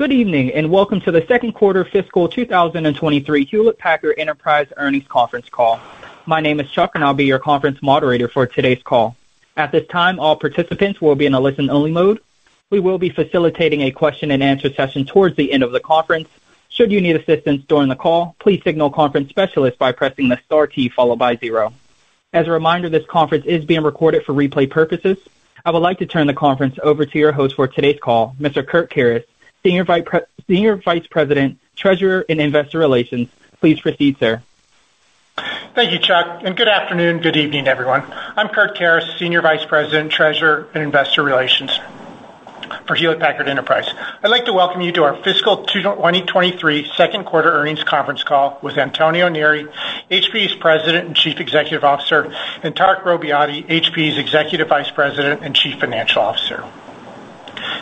Good evening, and welcome to the second quarter fiscal 2023 Hewlett Packard Enterprise Earnings Conference Call. My name is Chuck, and I'll be your conference moderator for today's call. At this time, all participants will be in a listen-only mode. We will be facilitating a question-and-answer session towards the end of the conference. Should you need assistance during the call, please signal conference specialist by pressing the star key followed by 0. As a reminder, this conference is being recorded for replay purposes. I would like to turn the conference over to your host for today's call, Mr. Kurt Karras, Senior Vice President, Treasurer, and Investor Relations. Please proceed, sir. Thank you, Chuck, and good afternoon, good evening, everyone. I'm Kurt Karras, Senior Vice President, Treasurer, and Investor Relations for Hewlett Packard Enterprise. I'd like to welcome you to our fiscal 2023 second quarter earnings conference call with Antonio Neri, HPE's President and Chief Executive Officer, and Tarek Robbiati, HPE's Executive Vice President and Chief Financial Officer.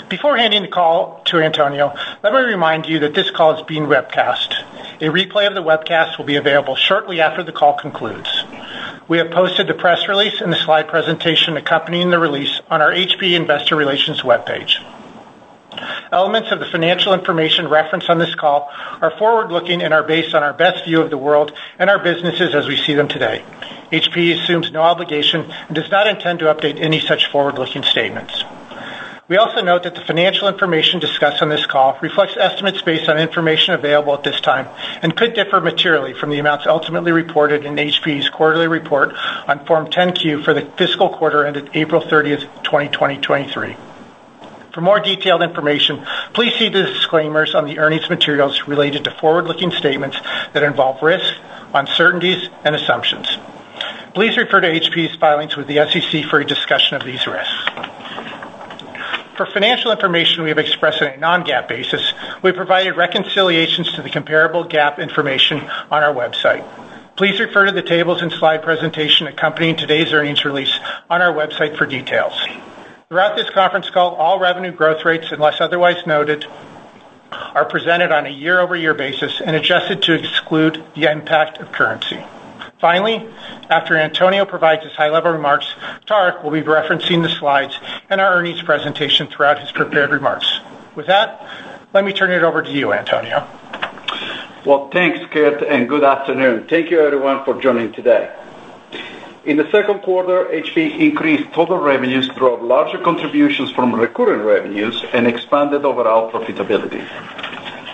Before handing the call to Antonio, let me remind you that this call is being webcast. A replay of the webcast will be available shortly after the call concludes. We have posted the press release and the slide presentation accompanying the release on our HPE Investor Relations webpage. Elements of the financial information referenced on this call are forward-looking and are based on our best view of the world and our businesses as we see them today. HPE assumes no obligation and does not intend to update any such forward-looking statements. We also note that the financial information discussed on this call reflects estimates based on information available at this time and could differ materially from the amounts ultimately reported in HPE's quarterly report on Form 10-Q for the fiscal quarter ended April 30th, 2023. For more detailed information, please see the disclaimers on the earnings materials related to forward-looking statements that involve risks, uncertainties, and assumptions. Please refer to HPE's filings with the SEC for a discussion of these risks. For financial information we have expressed on a non-GAAP basis, we provided reconciliations to the comparable GAAP information on our website. Please refer to the tables and slide presentation accompanying today's earnings release on our website for details. Throughout this conference call, all revenue growth rates, unless otherwise noted, are presented on a year-over-year basis and adjusted to exclude the impact of currency. Finally, after Antonio provides his high-level remarks, Tarek will be referencing the slides and our earnings presentation throughout his prepared remarks. With that, let me turn it over to you, Antonio. Well, thanks, Kurt, and good afternoon. Thank you, everyone, for joining today. In the second quarter, HPE increased total revenues, drove larger contributions from recurring revenues, and expanded overall profitability.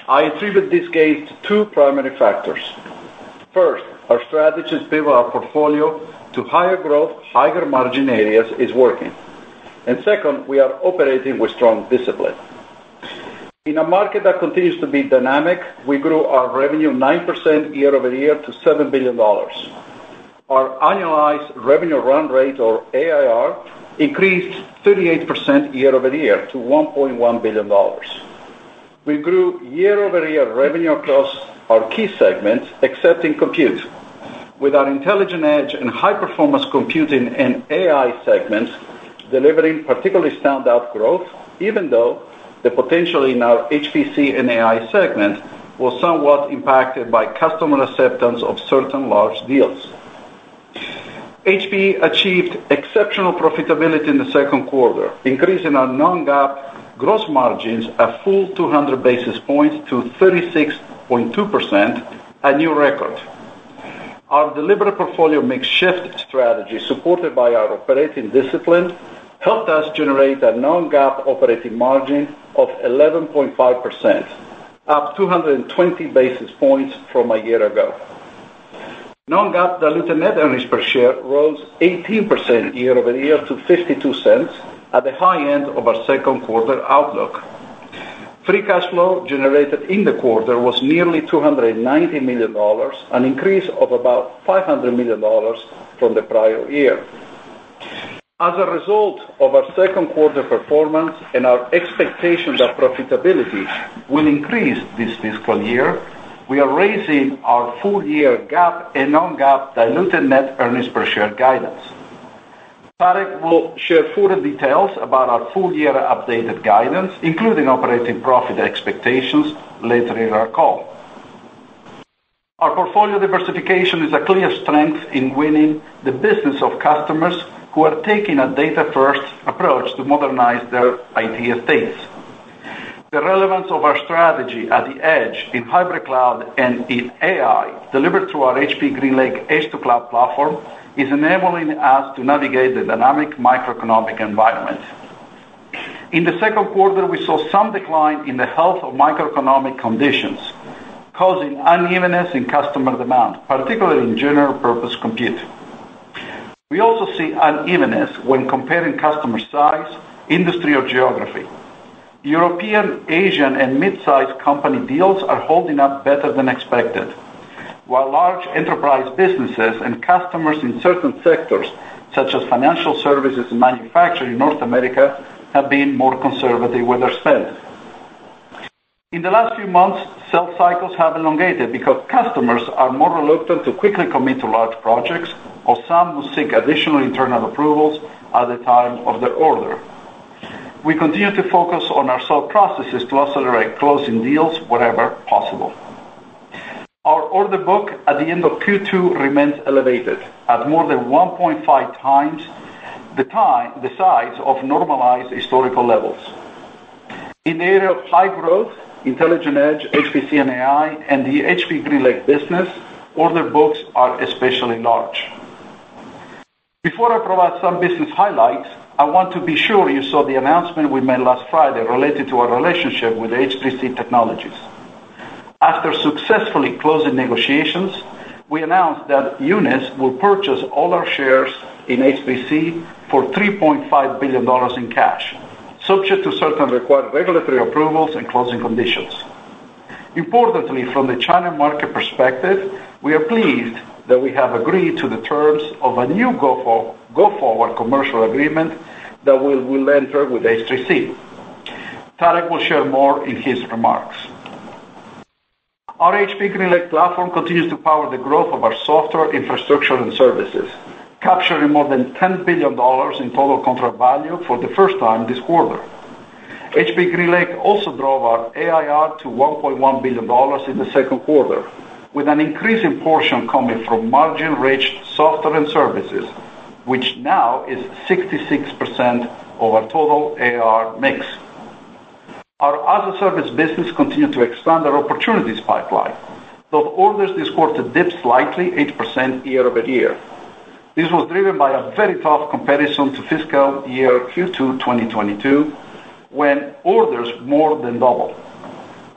I attribute these gains to two primary factors. First, our strategy to pivot our portfolio to higher growth, higher margin areas is working. And second, we are operating with strong discipline. In a market that continues to be dynamic, we grew our revenue 9% year over year to $7 billion. Our annualized revenue run rate, or ARR, increased 38% year over year to $1.1 billion. We grew year over year revenue across our key segments, except in compute, with our intelligent edge and high-performance computing and AI segments delivering particularly standout growth, even though the potential in our HPC and AI segment was somewhat impacted by customer acceptance of certain large deals. HPE achieved exceptional profitability in the second quarter, increasing our non-GAAP gross margins a full 200 basis points to 36.2%, a new record. Our deliberate portfolio mix shift strategy, supported by our operating discipline, helped us generate a non-GAAP operating margin of 11.5%, up 220 basis points from a year ago. Non-GAAP diluted net earnings per share rose 18% year over year to 52 cents at the high end of our second quarter outlook. Free cash flow generated in the quarter was nearly $290 million, an increase of about $500 million from the prior year. As a result of our second quarter performance and our expectation that profitability will increase this fiscal year, we are raising our full-year GAAP and non-GAAP diluted net earnings per share guidance. Tarek will share further details about our full-year updated guidance, including operating profit expectations, later in our call. Our portfolio diversification is a clear strength in winning the business of customers who are taking a data-first approach to modernize their IT estates. The relevance of our strategy at the edge, in hybrid cloud, and in AI, delivered through our HPE GreenLake edge-to-cloud platform, is enabling us to navigate the dynamic microeconomic environment. In the second quarter, we saw some decline in the health of microeconomic conditions, causing unevenness in customer demand, particularly in general-purpose compute. We also see unevenness when comparing customer size, industry, or geography. European, Asian, and mid-sized company deals are holding up better than expected, while large enterprise businesses and customers in certain sectors, such as financial services and manufacturing in North America, have been more conservative with their spend. In the last few months, sales cycles have elongated because customers are more reluctant to quickly commit to large projects, or some will seek additional internal approvals at the time of their order. We continue to focus on our sales processes to accelerate closing deals wherever possible. Our order book at the end of Q2 remains elevated at more than 1.5 times the size of normalized historical levels. In the area of high growth, Intelligent Edge, HPC and AI, and the HPE GreenLake business, order books are especially large. Before I provide some business highlights, I want to be sure you saw the announcement we made last Friday related to our relationship with H3C Technologies. After successfully closing negotiations, we announced that UNIS will purchase all our shares in H3C for $3.5 billion in cash, subject to certain required regulatory approvals and closing conditions. Importantly, from the China market perspective, we are pleased that we have agreed to the terms of a new go-forward commercial agreement that we will enter with H3C. Tarek will share more in his remarks. Our HPE GreenLake platform continues to power the growth of our software, infrastructure, and services, capturing more than $10 billion in total contract value for the first time this quarter. HPE GreenLake also drove our AIR to $1.1 billion in the second quarter, with an increasing portion coming from margin-rich software and services, which now is 66% of our total AIR mix. Our as-a-service business continued to expand our opportunities pipeline, though orders this quarter dipped slightly 8% year-over-year. This was driven by a very tough comparison to fiscal year Q2 2022, when orders more than doubled.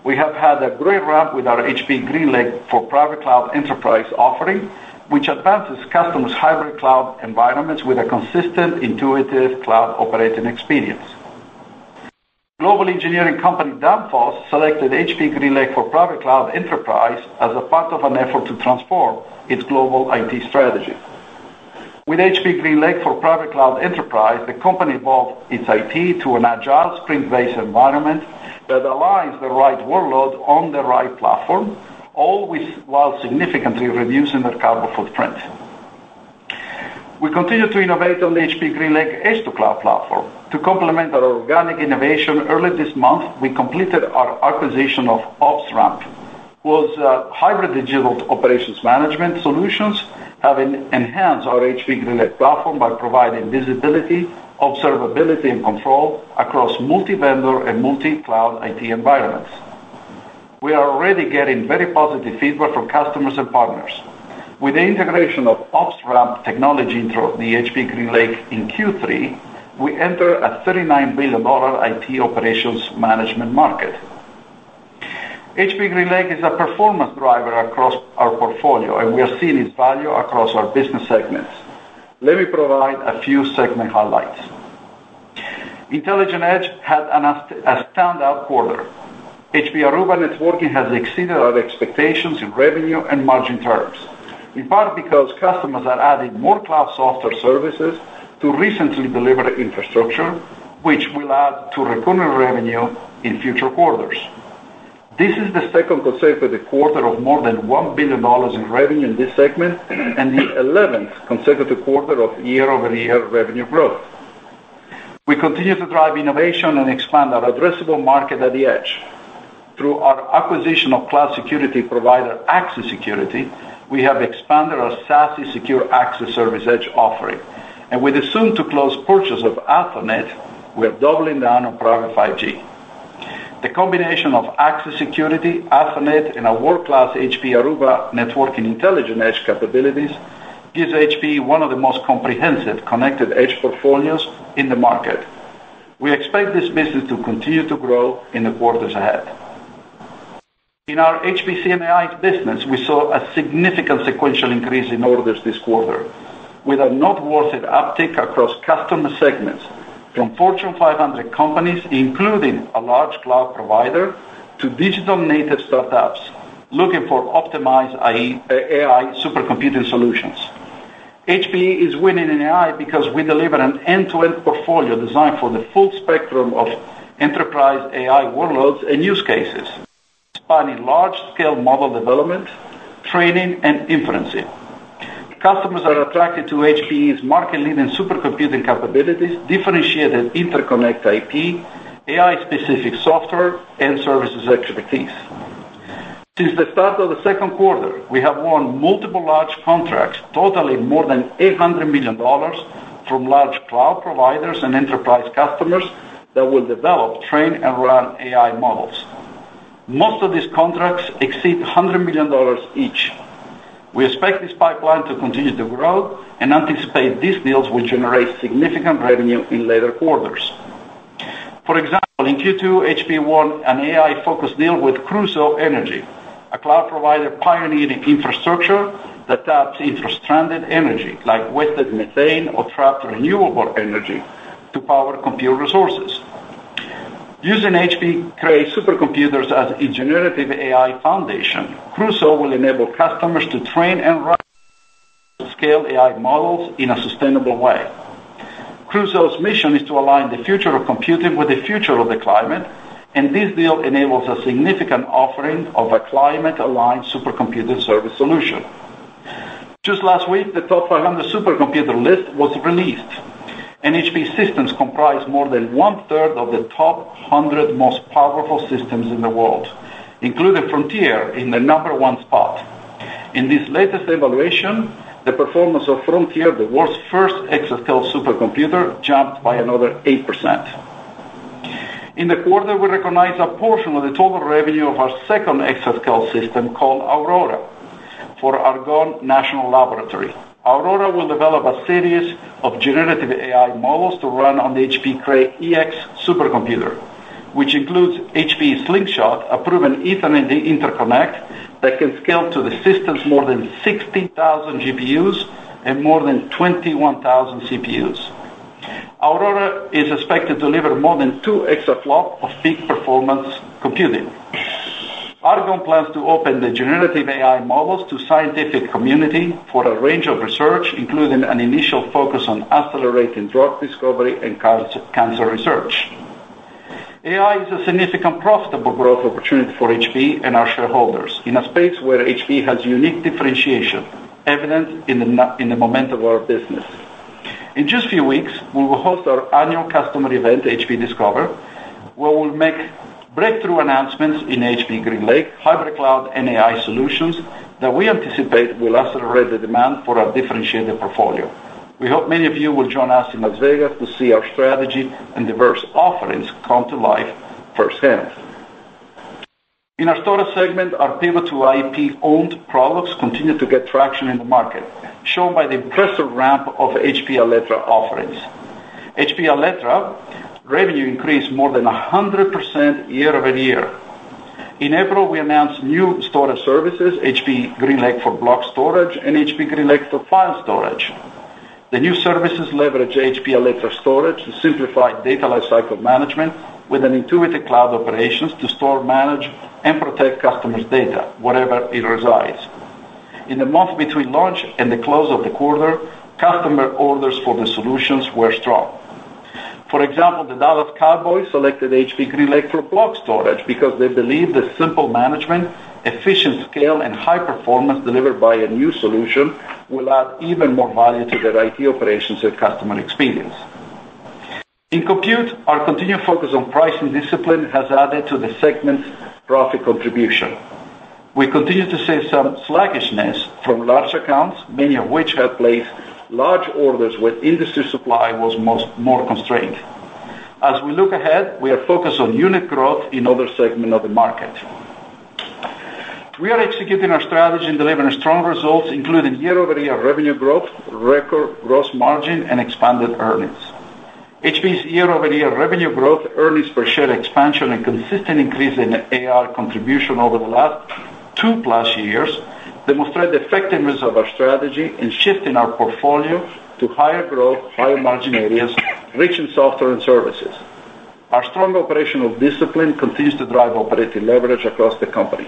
We have had a great ramp with our HPE GreenLake for Private Cloud Enterprise offering, which advances customers' hybrid cloud environments with a consistent, intuitive cloud operating experience. Global engineering company Danfoss selected HPE GreenLake for Private Cloud Enterprise as a part of an effort to transform its global IT strategy. With HPE GreenLake for Private Cloud Enterprise, the company evolved its IT to an agile, sprint-based environment that aligns the right workload on the right platform, all while significantly reducing their carbon footprint. We continue to innovate on the HPE GreenLake edge-to-cloud platform. To complement our organic innovation, early this month, we completed our acquisition of OpsRamp, whose hybrid digital operations management solutions have enhanced our HPE GreenLake platform by providing visibility, observability, and control across multi-vendor and multi-cloud IT environments. We are already getting very positive feedback from customers and partners. With the integration of OpsRamp technology into the HPE GreenLake in Q3, we enter a $39 billion IT operations management market. HPE GreenLake is a performance driver across our portfolio, and we are seeing its value across our business segments. Let me provide a few segment highlights. Intelligent Edge had a standout quarter. HPE Aruba Networking has exceeded our expectations in revenue and margin terms, in part because customers are adding more cloud software services to recently delivered infrastructure, which will add to recurring revenue in future quarters. This is the second consecutive quarter of more than $1 billion in revenue in this segment, and the 11th consecutive quarter of year-over-year revenue growth. We continue to drive innovation and expand our addressable market at the edge. Through our acquisition of cloud security provider Axis Security, we have expanded our SASE Secure Access Service Edge offering. And with the soon-to-close purchase of Athonet, we are doubling down on private 5G. The combination of access security, Ethernet, and a world-class HPE Aruba networking intelligent edge capabilities gives HPE one of the most comprehensive connected edge portfolios in the market. We expect this business to continue to grow in the quarters ahead. In our HPC and AI business, we saw a significant sequential increase in orders this quarter, with a noteworthy uptick across customer segments, from Fortune 500 companies, including a large cloud provider, to digital native startups looking for optimized AI supercomputing solutions. HPE is winning in AI because we deliver an end-to-end portfolio designed for the full spectrum of enterprise AI workloads and use cases, spanning large-scale model development, training, and inferencing. Customers are attracted to HPE's market-leading supercomputing capabilities, differentiated interconnect IP, AI-specific software, and services expertise. Since the start of the second quarter, we have won multiple large contracts totaling more than $800 million from large cloud providers and enterprise customers that will develop, train, and run AI models. Most of these contracts exceed $100 million each. We expect this pipeline to continue to grow and anticipate these deals will generate significant revenue in later quarters. For example, in Q2, HPE won an AI-focused deal with Crusoe Energy, a cloud provider pioneering infrastructure that taps into stranded energy like wasted methane or trapped renewable energy to power compute resources. Using HPE Cray supercomputers as a generative AI foundation, Crusoe will enable customers to train and run scale AI models in a sustainable way. Crusoe's mission is to align the future of computing with the future of the climate, and this deal enables a significant offering of a climate-aligned supercomputing service solution. Just last week, the top 500 supercomputer list was released, and HPE systems comprise more than one-third of the top 100 most powerful systems in the world, including Frontier in the number one spot. In this latest evaluation, the performance of Frontier, the world's first exascale supercomputer, jumped by another 8%. In the quarter, we recognized a portion of the total revenue of our second exascale system called Aurora for Argonne National Laboratory. Aurora will develop a series of generative AI models to run on the HPE Cray EX supercomputer, which includes HPE Slingshot, a proven Ethernet interconnect that can scale to the system's more than 60,000 GPUs and more than 21,000 CPUs. Aurora is expected to deliver more than 2 exaflops of peak performance computing. Argonne plans to open the generative AI models to scientific community for a range of research, including an initial focus on accelerating drug discovery and cancer research. AI is a significant profitable growth opportunity for HPE and our shareholders in a space where HPE has unique differentiation, evident in the momentum of our business. In just a few weeks, we will host our annual customer event, HPE Discover, where we'll make breakthrough announcements in HPE GreenLake, hybrid cloud, and AI solutions that we anticipate will accelerate the demand for our differentiated portfolio. We hope many of you will join us in Las Vegas to see our strategy and diverse offerings come to life firsthand. In our storage segment, our pivot to IP-owned products continue to get traction in the market, shown by the impressive ramp of HPE Alletra offerings. HPE Alletra revenue increased more than 100% year over year. In April, we announced new storage services, HPE GreenLake for block storage and HPE GreenLake for file storage. The new services leverage HPE Alletra storage to simplify data lifecycle management with an intuitive cloud operations to store, manage, and protect customers' data, wherever it resides. In the month between launch and the close of the quarter, customer orders for the solutions were strong. For example, the Dallas Cowboys selected HPE GreenLake for block storage because they believe the simple management, efficient scale, and high performance delivered by a new solution will add even more value to their IT operations and customer experience. In compute, our continued focus on pricing discipline has added to the segment's profit contribution. We continue to see some sluggishness from large accounts, many of which have placed large orders when industry supply was more constrained. As we look ahead, we are focused on unit growth in other segments of the market. We are executing our strategy and delivering strong results, including year-over-year revenue growth, record gross margin, and expanded earnings. HPE's year-over-year revenue growth, earnings per share expansion, and consistent increase in AR contribution over the last 2+ years demonstrate the effectiveness of our strategy in shifting our portfolio to higher growth, higher margin areas, rich in software and services. Our strong operational discipline continues to drive operating leverage across the company.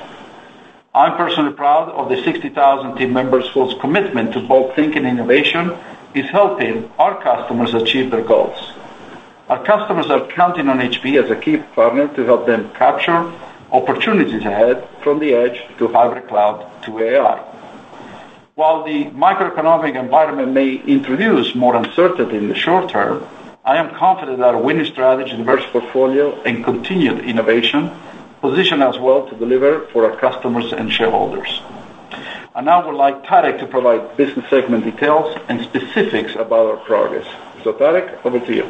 I'm personally proud of the 60,000 team members whose commitment to bold thinking and innovation is helping our customers achieve their goals. Our customers are counting on HPE as a key partner to help them capture opportunities ahead from the edge to hybrid cloud to AI. While the macroeconomic environment may introduce more uncertainty in the short term, I am confident that our winning strategy, diverse portfolio, and continued innovation position us well to deliver for our customers and shareholders. I now would like Tarek to provide business segment details and specifics about our progress. So Tarek, over to you.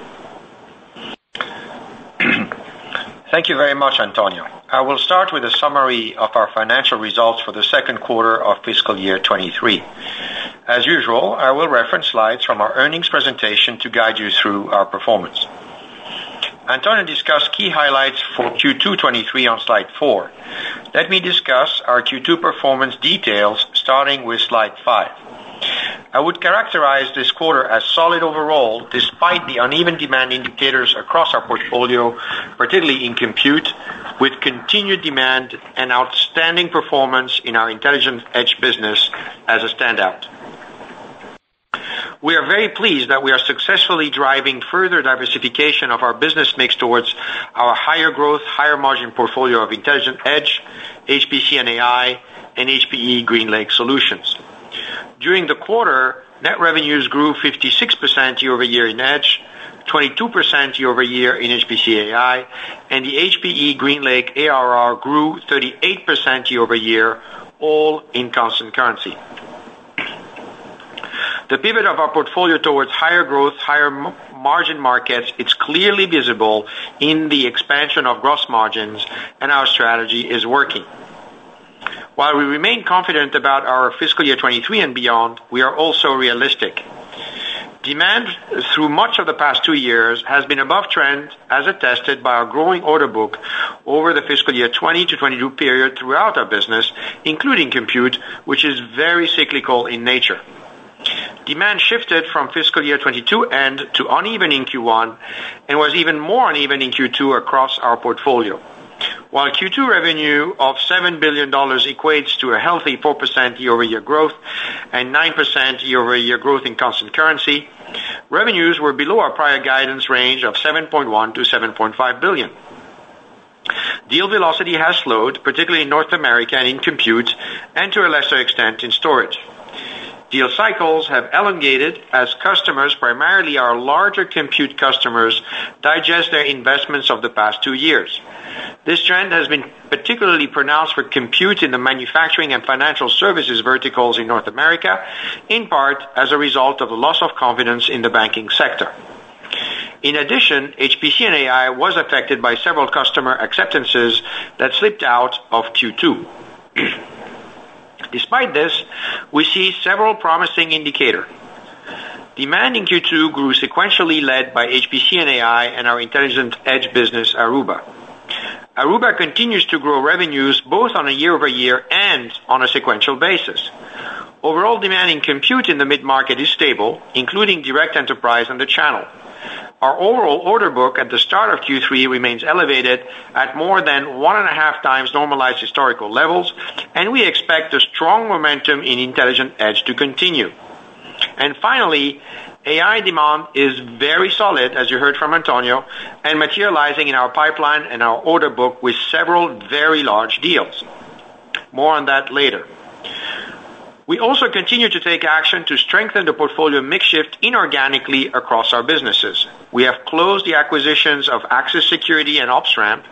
Thank you very much, Antonio. I will start with a summary of our financial results for the second quarter of fiscal year 23. As usual, I will reference slides from our earnings presentation to guide you through our performance. Antonio discussed key highlights for Q2 23 on slide 4. Let me discuss our Q2 performance details starting with slide 5. I would characterize this quarter as solid overall, despite the uneven demand indicators across our portfolio, particularly in compute, with continued demand and outstanding performance in our Intelligent Edge business as a standout. We are very pleased that we are successfully driving further diversification of our business mix towards our higher growth, higher margin portfolio of Intelligent Edge, HPC and AI, and HPE GreenLake solutions. During the quarter, net revenues grew 56% year-over-year in Edge, 22% year-over-year in HPC AI, and the HPE GreenLake ARR grew 38% year-over-year, all in constant currency. The pivot of our portfolio towards higher growth, higher margin markets, it's clearly visible in the expansion of gross margins, and our strategy is working. While we remain confident about our fiscal year 23 and beyond, we are also realistic. Demand through much of the past 2 years has been above trend, as attested by our growing order book over the fiscal year 20 to 22 period throughout our business, including compute, which is very cyclical in nature. Demand shifted from fiscal year 22 end to uneven in Q1 and was even more uneven in Q2 across our portfolio. While Q2 revenue of $7 billion equates to a healthy 4% year-over-year growth and 9% year-over-year growth in constant currency, revenues were below our prior guidance range of $7.1 to $7.5 billion. Deal velocity has slowed, particularly in North America and in compute, and to a lesser extent in storage. Deal cycles have elongated as customers, primarily our larger compute customers, digest their investments of the past 2 years. This trend has been particularly pronounced for compute in the manufacturing and financial services verticals in North America, in part as a result of the loss of confidence in the banking sector. In addition, HPC and AI was affected by several customer acceptances that slipped out of Q2. Despite this, we see several promising indicators. Demand in Q2 grew sequentially, led by HPC and AI and our Intelligent Edge business, Aruba. Aruba continues to grow revenues both on a year-over-year and on a sequential basis. Overall demand in compute in the mid-market is stable, including direct enterprise and the channel. Our overall order book at the start of Q3 remains elevated at more than 1.5 times normalized historical levels, and we expect the strong momentum in Intelligent Edge to continue. And finally, AI demand is very solid, as you heard from Antonio, and materializing in our pipeline and our order book with several very large deals. More on that later. We also continue to take action to strengthen the portfolio mix shift inorganically across our businesses. We have closed the acquisitions of Access Security and OpsRamp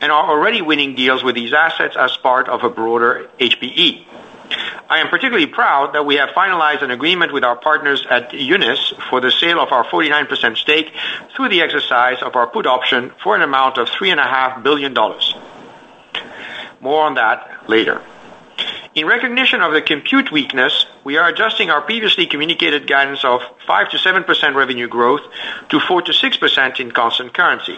and are already winning deals with these assets as part of a broader HPE. I am particularly proud that we have finalized an agreement with our partners at Unis for the sale of our 49% stake through the exercise of our put option for an amount of $3.5 billion. More on that later. In recognition of the compute weakness, we are adjusting our previously communicated guidance of 5 to 7% revenue growth to 4 to 6% in constant currency.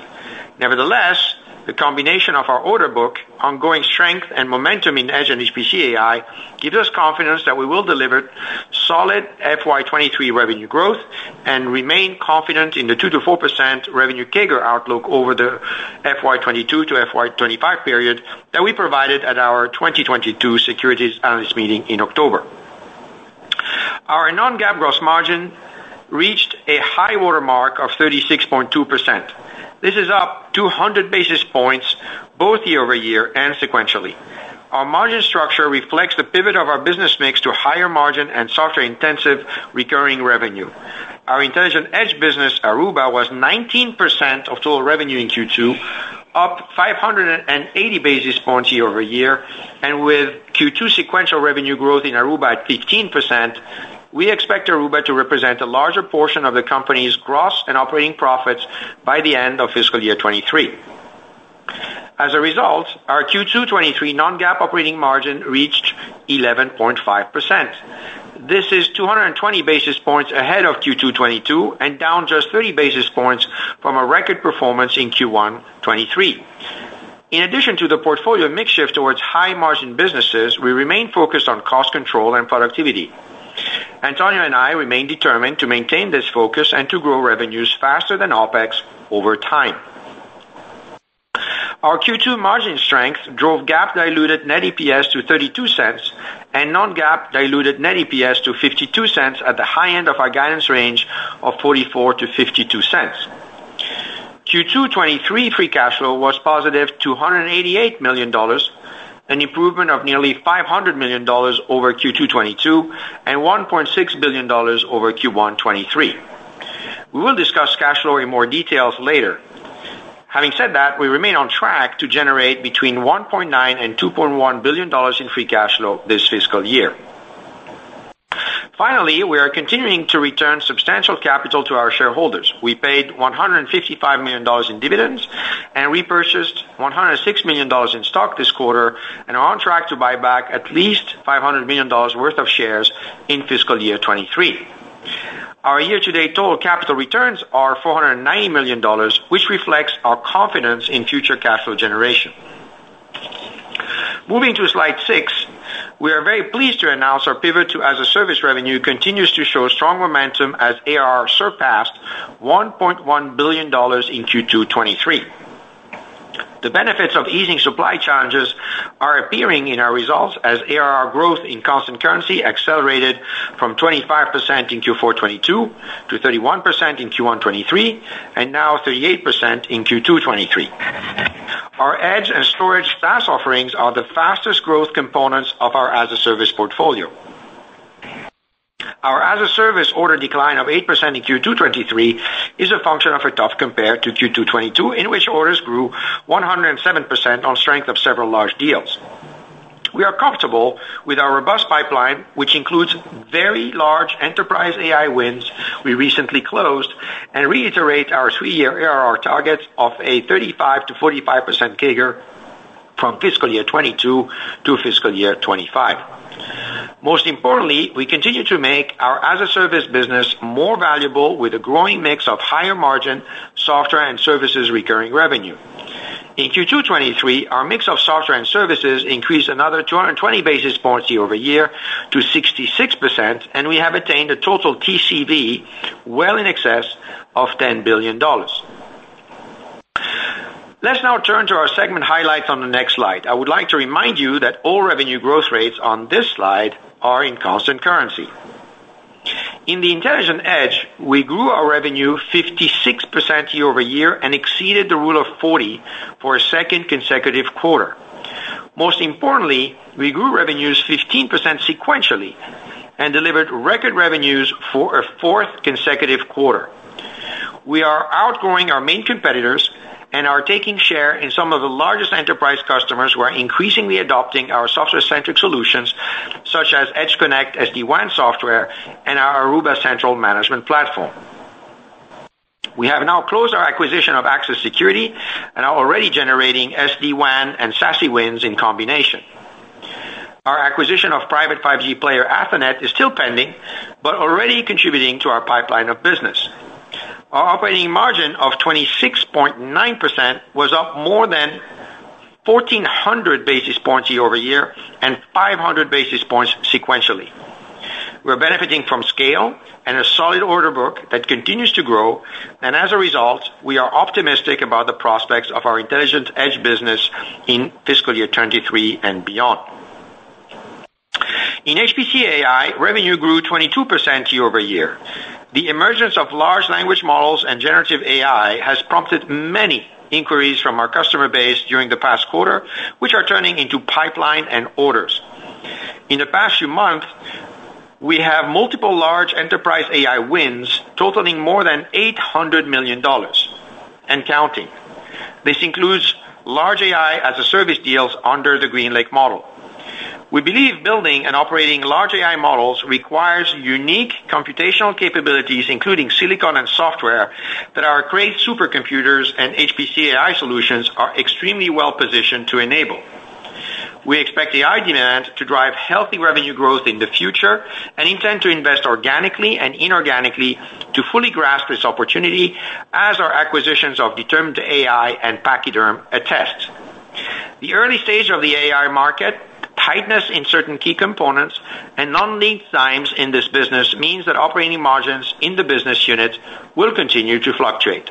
Nevertheless, the combination of our order book, ongoing strength, and momentum in Edge and HPC AI gives us confidence that we will deliver solid FY23 revenue growth and remain confident in the 2 to 4% revenue CAGR outlook over the FY22 to FY25 period that we provided at our 2022 Securities Analyst Meeting in October. Our non-GAAP gross margin reached a high water mark of 36.2%. This is up 200 basis points both year-over-year and sequentially. Our margin structure reflects the pivot of our business mix to higher margin and software-intensive recurring revenue. Our Intelligent Edge business, Aruba, was 19% of total revenue in Q2, up 580 basis points year-over-year, and with Q2 sequential revenue growth in Aruba at 15%, we expect Aruba to represent a larger portion of the company's gross and operating profits by the end of fiscal year 23. As a result, our Q2 23 non-GAAP operating margin reached 11.5%. This is 220 basis points ahead of Q2 22 and down just 30 basis points from a record performance in Q1 23. In addition to the portfolio mix shift towards high-margin businesses, we remain focused on cost control and productivity. Antonio and I remain determined to maintain this focus and to grow revenues faster than OPEX over time. Our Q2 margin strength drove GAAP diluted net EPS to 32 cents and non-GAAP diluted net EPS to 52 cents at the high end of our guidance range of 44 to 52 cents. Q2 23 free cash flow was positive $288 million, an improvement of nearly $500 million over Q2 22 and $1.6 billion over Q1 23. We will discuss cash flow in more details later. Having said that, we remain on track to generate between $1.9 and $2.1 billion in free cash flow this fiscal year. Finally, we are continuing to return substantial capital to our shareholders. We paid $155 million in dividends and repurchased $106 million in stock this quarter and are on track to buy back at least $500 million worth of shares in fiscal year 23. Our year-to-date total capital returns are $490 million, which reflects our confidence in future cash flow generation. Moving to slide 6, we are very pleased to announce our pivot to as-a-service revenue continues to show strong momentum as ARR surpassed $1.1 billion in Q2 23. The benefits of easing supply challenges are appearing in our results as ARR growth in constant currency accelerated from 25% in Q4 22 to 31% in Q1 23 and now 38% in Q2 23. Our Edge and storage SaaS offerings are the fastest growth components of our as-a-service portfolio. Our as-a-service order decline of 8% in Q2 23 is a function of a tough compare to Q2 22, in which orders grew 107% on strength of several large deals. We are comfortable with our robust pipeline, which includes very large enterprise AI wins we recently closed, and reiterate our 3-year ARR targets of a 35 to 45% CAGR from fiscal year 22 to fiscal year 25. Most importantly, we continue to make our as-a-service business more valuable with a growing mix of higher margin software and services recurring revenue. In Q2 23, our mix of software and services increased another 220 basis points year-over-year to 66%, and we have attained a total TCV well in excess of $10 billion. Let's now turn to our segment highlights on the next slide. I would like to remind you that all revenue growth rates on this slide are in constant currency. In the Intelligent Edge, we grew our revenue 56% year-over-year and exceeded the rule of 40 for a second consecutive quarter. Most importantly, we grew revenues 15% sequentially and delivered record revenues for a fourth consecutive quarter. We are outgrowing our main competitors and are taking share in some of the largest enterprise customers who are increasingly adopting our software-centric solutions, such as Edge Connect SD-WAN software and our Aruba Central Management Platform. We have now closed our acquisition of Access Security and are already generating SD-WAN and SASE wins in combination. Our acquisition of private 5G player Athonet is still pending, but already contributing to our pipeline of business. Our operating margin of 26.9% was up more than 1,400 basis points year over year and 500 basis points sequentially. We're benefiting from scale and a solid order book that continues to grow, and as a result, we are optimistic about the prospects of our Intelligent Edge business in fiscal year 23 and beyond. In HPC AI, revenue grew 22% year over year. The emergence of large language models and generative AI has prompted many inquiries from our customer base during the past quarter, which are turning into pipeline and orders. In the past few months, we have multiple large enterprise AI wins totaling more than $800 million and counting. This includes large AI as a service deals under the GreenLake model. We believe building and operating large AI models requires unique computational capabilities, including silicon and software, that our great supercomputers and HPC AI solutions are extremely well positioned to enable. We expect AI demand to drive healthy revenue growth in the future and intend to invest organically and inorganically to fully grasp this opportunity, as our acquisitions of Determined AI and Pachyderm attest. The early stage of the AI market, tightness in certain key components, and long lead times in this business means that operating margins in the business unit will continue to fluctuate.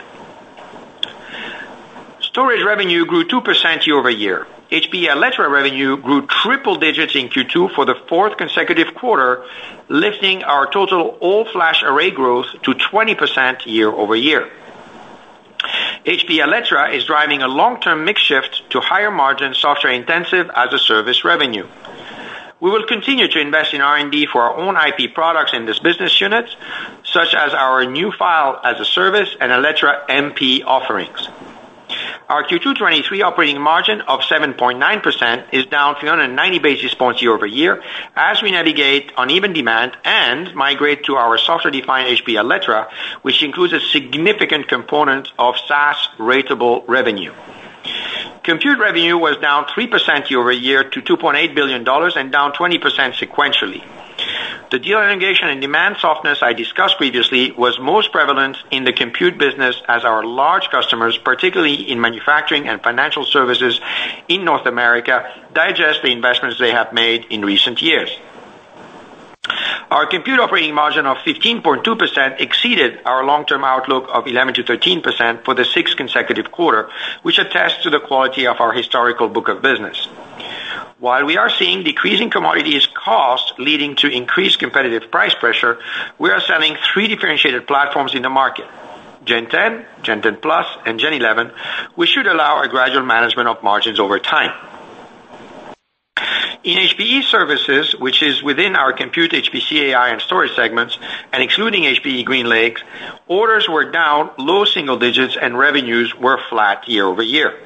Storage revenue grew 2% year over year. HPE Alletra revenue grew triple digits in Q2 for the fourth consecutive quarter, lifting our total all-flash array growth to 20% year over year. HPE Alletra is driving a long-term mix shift to higher margin software-intensive as-a-service revenue. We will continue to invest in R&D for our own IP products in this business unit, such as our new file as a service and Alletra MP offerings. Our Q2 23 operating margin of 7.9% is down 390 basis points year over year as we navigate uneven demand and migrate to our software-defined HPE Alletra, which includes a significant component of SaaS ratable revenue. Compute revenue was down 3% year over year to $2.8 billion and down 20% sequentially. The deal elongation and demand softness I discussed previously was most prevalent in the compute business as our large customers, particularly in manufacturing and financial services in North America, digest the investments they have made in recent years. Our compute operating margin of 15.2% exceeded our long-term outlook of 11 to 13% for the sixth consecutive quarter, which attests to the quality of our historical book of business. While we are seeing decreasing commodities costs leading to increased competitive price pressure, we are selling three differentiated platforms in the market: Gen 10, Gen 10 Plus, and Gen 11, which should allow a gradual management of margins over time. In HPE Services, which is within our Compute, HPC, AI, and Storage segments, and excluding HPE GreenLake, orders were down low single digits and revenues were flat year over year.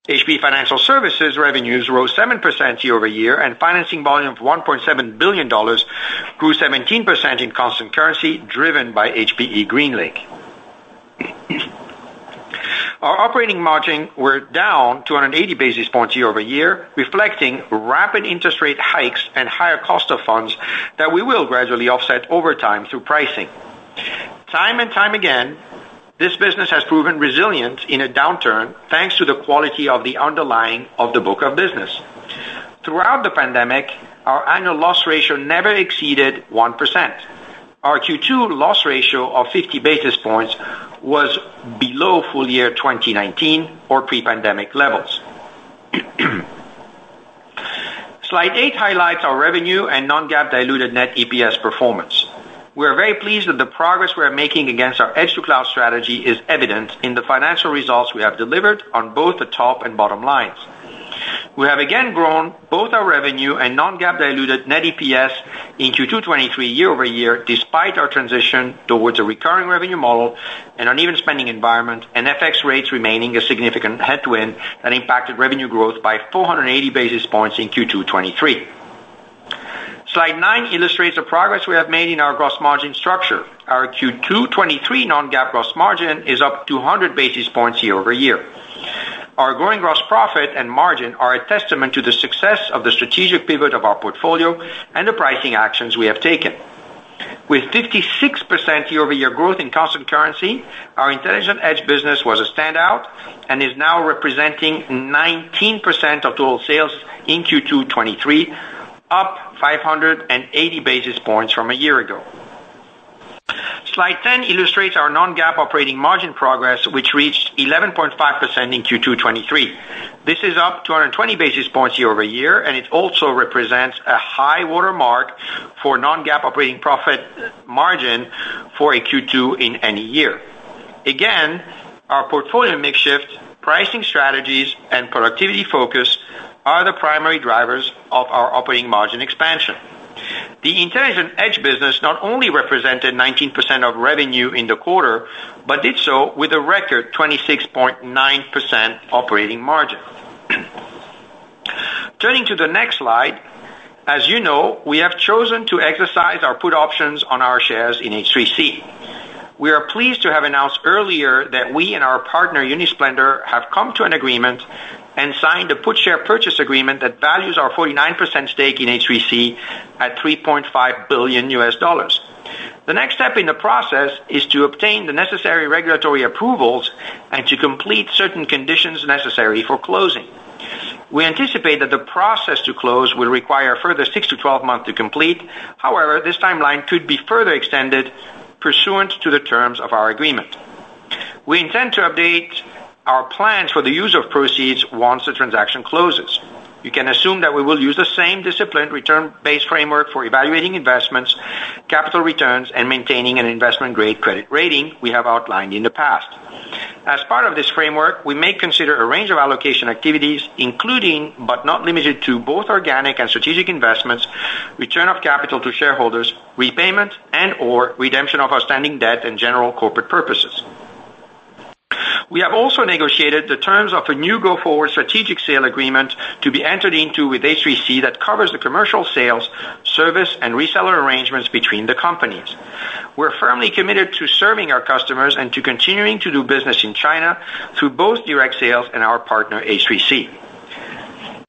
HPE Financial Services revenues rose 7% year over year, and financing volume of $1.7 billion grew 17% in constant currency, driven by HPE GreenLake. Our operating margin were down 280 basis points year over year, reflecting rapid interest rate hikes and higher cost of funds that we will gradually offset over time through pricing. Time and time again, this business has proven resilient in a downturn thanks to the quality of the underlying of the book of business. Throughout the pandemic, our annual loss ratio never exceeded 1%. Our Q2 loss ratio of 50 basis points was below full year 2019 or pre-pandemic levels. Slide 8 highlights our revenue and non-GAAP diluted net EPS performance. We are very pleased that the progress we are making against our Edge to Cloud strategy is evident in the financial results we have delivered on both the top and bottom lines. We have again grown both our revenue and non-GAAP diluted net EPS in Q2 23 year-over-year, despite our transition towards a recurring revenue model, an uneven spending environment, and FX rates remaining a significant headwind that impacted revenue growth by 480 basis points in Q2 23. Slide 9 illustrates the progress we have made in our gross margin structure. Our Q2 23 non-GAAP gross margin is up 200 basis points year-over-year. Our growing gross profit and margin are a testament to the success of the strategic pivot of our portfolio and the pricing actions we have taken. With 56% year-over-year growth in constant currency, our Intelligent Edge business was a standout and is now representing 19% of total sales in Q2 23, up 580 basis points from a year ago. Slide 10 illustrates our non-GAAP operating margin progress, which reached 11.5% in Q2 23. This is up 220 basis points year-over-year, and it also represents a high watermark for non-GAAP operating profit margin for a Q2 in any year. Again, our portfolio mix shift, pricing strategies, and productivity focus are the primary drivers of our operating margin expansion. The Intelligent Edge business not only represented 19% of revenue in the quarter, but did so with a record 26.9% operating margin. Turning to the next slide, as you know, we have chosen to exercise our put options on our shares in H3C. We are pleased to have announced earlier that we and our partner Unisplendor have come to an agreement and signed a put share purchase agreement that values our 49% stake in H3C at $3.5 billion. The next step in the process is to obtain the necessary regulatory approvals and to complete certain conditions necessary for closing. We anticipate that the process to close will require a further 6 to 12 months to complete. However, this timeline could be further extended pursuant to the terms of our agreement. We intend to update our plans for the use of proceeds once the transaction closes. You can assume that we will use the same disciplined return-based framework for evaluating investments, capital returns, and maintaining an investment-grade credit rating we have outlined in the past. As part of this framework, we may consider a range of allocation activities, including but not limited to both organic and strategic investments, return of capital to shareholders, repayment, and/or redemption of outstanding debt and general corporate purposes. We have also negotiated the terms of a new go-forward strategic sale agreement to be entered into with H3C that covers the commercial sales, service, and reseller arrangements between the companies. We're firmly committed to serving our customers and to continuing to do business in China through both direct sales and our partner H3C.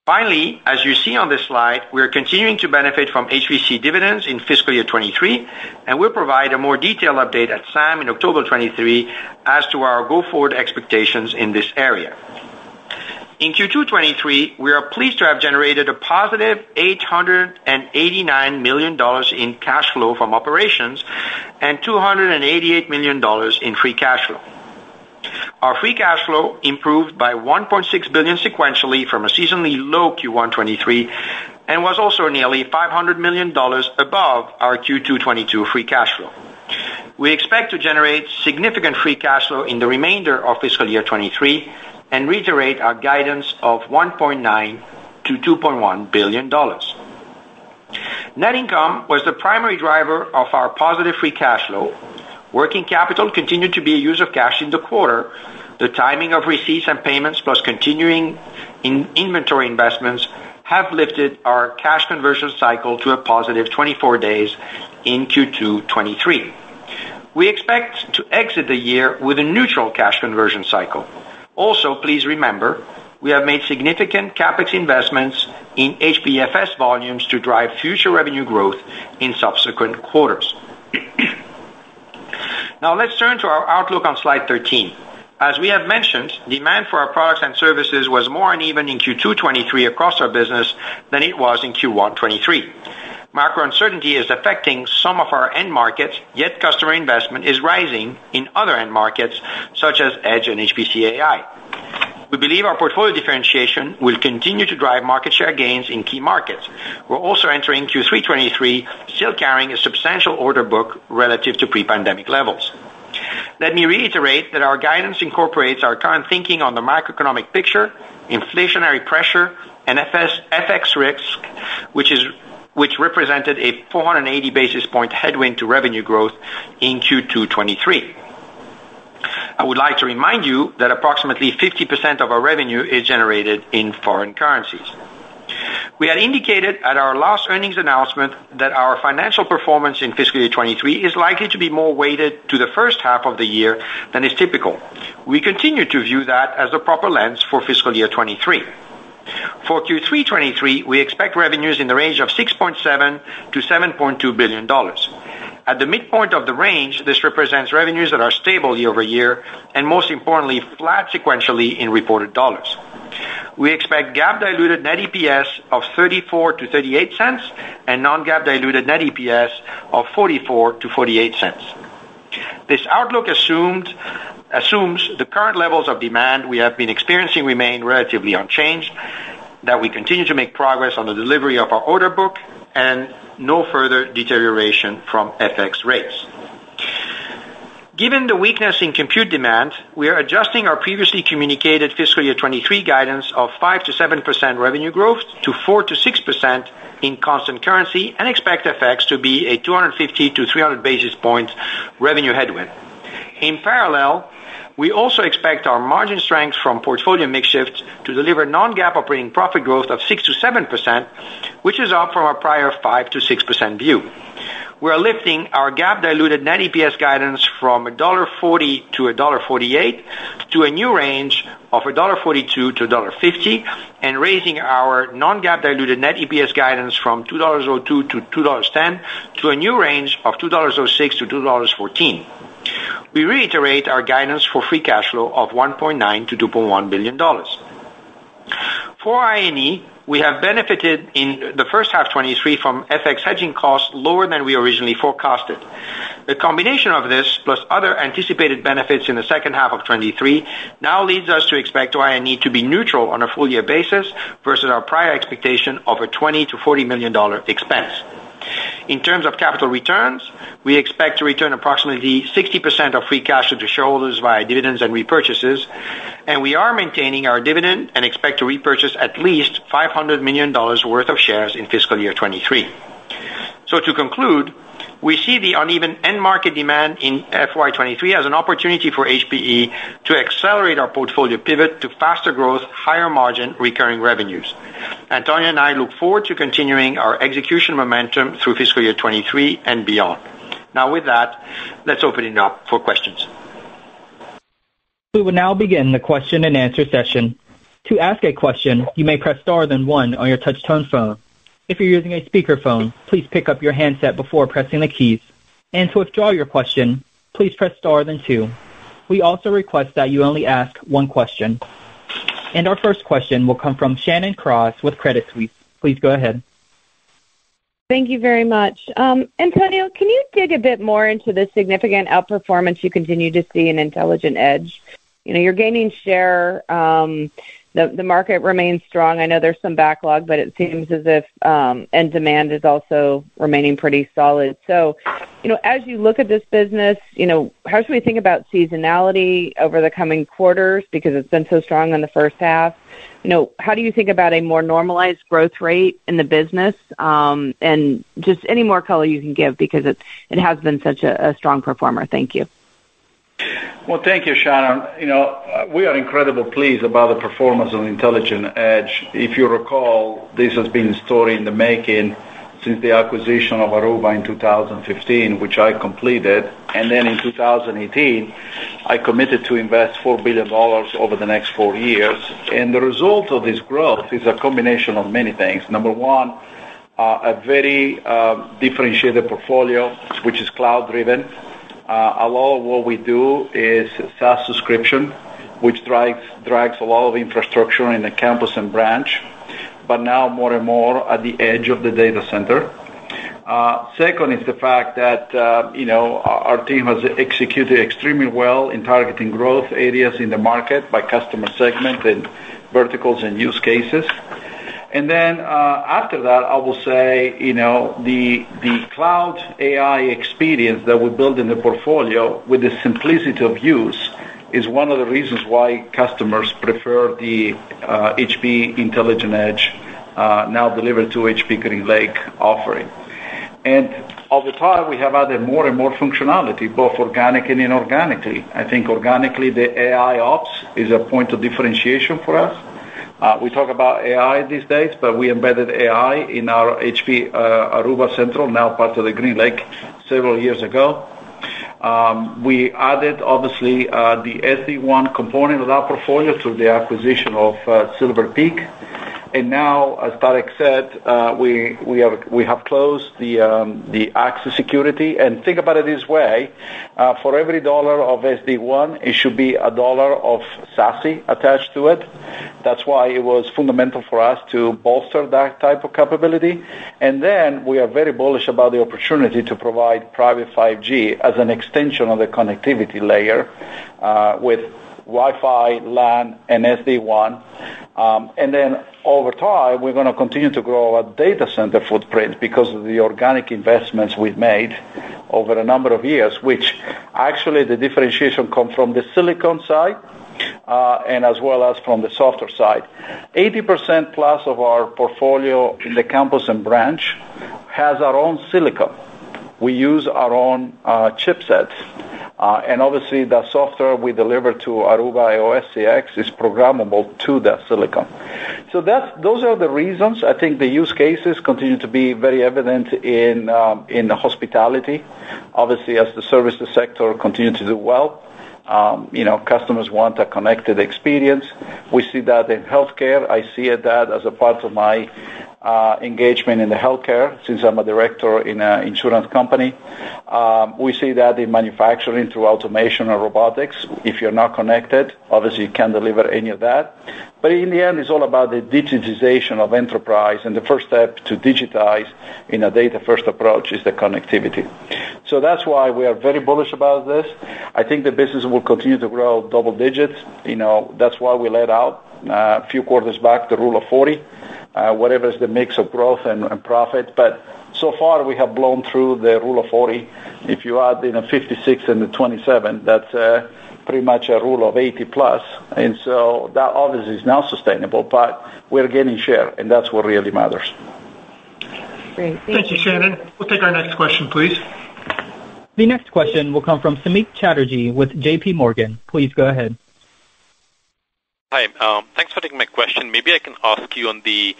Finally, as you see on this slide, we are continuing to benefit from H3C dividends in fiscal year 23, and we'll provide a more detailed update at SAM in October 23 as to our go-forward expectations in this area. In Q2 23, we are pleased to have generated a positive $889 million in cash flow from operations and $288 million in free cash flow. Our free cash flow improved by $1.6 billion sequentially from a seasonally low Q1 23 and was also nearly $500 million above our Q2 22 free cash flow. We expect to generate significant free cash flow in the remainder of fiscal year 23 and reiterate our guidance of $1.9 to $2.1 billion. Net income was the primary driver of our positive free cash flow. Working capital continued to be a use of cash in the quarter. The timing of receipts and payments plus continuing inventory investments have lifted our cash conversion cycle to a positive 24 days in Q2 23. We expect to exit the year with a neutral cash conversion cycle. Also, please remember, we have made significant CapEx investments in HPFS volumes to drive future revenue growth in subsequent quarters. Now let's turn to our outlook on slide 13. As we have mentioned, demand for our products and services was more uneven in Q2 23 across our business than it was in Q1 23. Macro uncertainty is affecting some of our end markets, yet customer investment is rising in other end markets such as Edge and HPC AI. We believe our portfolio differentiation will continue to drive market share gains in key markets. We're also entering Q3 23 still carrying a substantial order book relative to pre-pandemic levels. Let me reiterate that our guidance incorporates our current thinking on the macroeconomic picture, inflationary pressure, and FX risk, which represented a 480 basis point headwind to revenue growth in Q2 23. I would like to remind you that approximately 50% of our revenue is generated in foreign currencies. We had indicated at our last earnings announcement that our financial performance in fiscal year 23 is likely to be more weighted to the first half of the year than is typical. We continue to view that as the proper lens for fiscal year 23. For Q3 23, we expect revenues in the range of $6.7 to $7.2 billion. At the midpoint of the range, this represents revenues that are stable year over year and, most importantly, flat sequentially in reported dollars. We expect GAAP diluted net EPS of 34 to 38 cents and non-GAAP diluted net EPS of 44 to 48 cents. This outlook assumes the current levels of demand we have been experiencing remain relatively unchanged, that we continue to make progress on the delivery of our order book, and no further deterioration from FX rates. Given the weakness in compute demand, we are adjusting our previously communicated fiscal year 23 guidance of 5 to 7% revenue growth to 4 to 6% in constant currency and expect FX to be a 250 to 300 basis points revenue headwind. In parallel, we also expect our margin strength from portfolio mix shift to deliver non-GAAP operating profit growth of 6 to 7%, which is up from our prior 5 to 6% view. We are lifting our GAAP diluted net EPS guidance from $1.40 to $1.48 to a new range of $1.42 to $1.50 and raising our non-GAAP diluted net EPS guidance from $2.02 to $2.10 to a new range of $2.06 to $2.14. We reiterate our guidance for free cash flow of $1.9 to $2.1 billion. For I&E, we have benefited in the first half 23 from FX hedging costs lower than we originally forecasted. The combination of this plus other anticipated benefits in the second half of 23 now leads us to expect I&E to be neutral on a full year basis versus our prior expectation of a $20 to $40 million expense. In terms of capital returns, we expect to return approximately 60% of free cash flow to shareholders via dividends and repurchases, and we are maintaining our dividend and expect to repurchase at least $500 million worth of shares in fiscal year 23. So to conclude, we see the uneven end market demand in FY23 as an opportunity for HPE to accelerate our portfolio pivot to faster growth, higher margin, recurring revenues. Antonio and I look forward to continuing our execution momentum through fiscal year 23 and beyond. Now with that, let's open it up for questions. We will now begin the question and answer session. To ask a question, you may press star then 1 on your touch-tone phone. If you're using a speakerphone, please pick up your handset before pressing the keys. And to withdraw your question, please press star then 2. We also request that you only ask one question. And our first question will come from Shannon Cross with Credit Suisse. Please go ahead. Thank you very much. Antonio, can you dig a bit more into the significant outperformance you continue to see in Intelligent Edge? You know, you're gaining share. The market remains strong. I know there's some backlog, but it seems as if end demand is also remaining pretty solid. So, you know, as you look at this business, you know, how should we think about seasonality over the coming quarters because it's been so strong in the first half? You know, how do you think about a more normalized growth rate in the business? And just any more color you can give because it has been such a strong performer. Thank you. Well, thank you, Shannon. You know, we are incredibly pleased about the performance of Intelligent Edge. If you recall, this has been a story in the making since the acquisition of Aruba in 2015, which I completed. And then in 2018, I committed to invest $4 billion over the next 4 years. And the result of this growth is a combination of many things. Number one, a very differentiated portfolio, which is cloud-driven. A lot of what we do is SaaS subscription, which drags a lot of infrastructure in the campus and branch, but now more and more at the edge of the data center. Second is the fact that, our team has executed extremely well in targeting growth areas in the market by customer segment and verticals and use cases. And then after that, I will say, the cloud AI experience that we build in the portfolio with the simplicity of use is one of the reasons why customers prefer the HPE Intelligent Edge now delivered to HPE GreenLake offering. And over time, we have added more and more functionality, both organic and inorganically. I think organically, the AI Ops is a point of differentiation for us. We talk about AI these days, but we embedded AI in our HPE Aruba Central, now part of the GreenLake, several years ago. We added, obviously, the SD-WAN component of our portfolio through the acquisition of Silver Peak. And now, as Tarek said, we have closed the access security. And think about it this way: for every $1 of SD-WAN, it should be $1 of SASE attached to it. That's why it was fundamental for us to bolster that type of capability. And then we are very bullish about the opportunity to provide private 5G as an extension of the connectivity layer with Wi-Fi, LAN, and SD-WAN. And then over time, we're going to continue to grow our data center footprint because of the organic investments we've made over a number of years, which actually the differentiation comes from the silicon side and as well as from the software side. 80% plus of our portfolio in the campus and branch has our own silicon. We use our own chipsets. And obviously, the software we deliver to Aruba AOS-CX is programmable to that silicon. So those are the reasons. I think the use cases continue to be very evident in the hospitality. Obviously, as the services sector continue to do well, customers want a connected experience. We see that in healthcare. I see that as a part of my engagement in the healthcare, since I'm a director in an insurance company. We see that in manufacturing through automation and robotics. If you're not connected, obviously you can't deliver any of that. But in the end, it's all about the digitization of enterprise, and the first step to digitize in a data-first approach is the connectivity. So that's why we are very bullish about this. I think the business will continue to grow double digits. That's why we laid out a few quarters back the Rule of 40. Whatever is the mix of growth and profit. But so far, we have blown through the Rule of 40. If you add 56 and the 27, that's pretty much a rule of 80 plus. And so that obviously is now sustainable, but we're gaining share, and that's what really matters. Great. Thank you, Shannon. We'll take our next question, please. The next question will come from Samik Chatterjee with J.P. Morgan. Please go ahead. Hi. Thanks for taking my question. Maybe I can ask you on the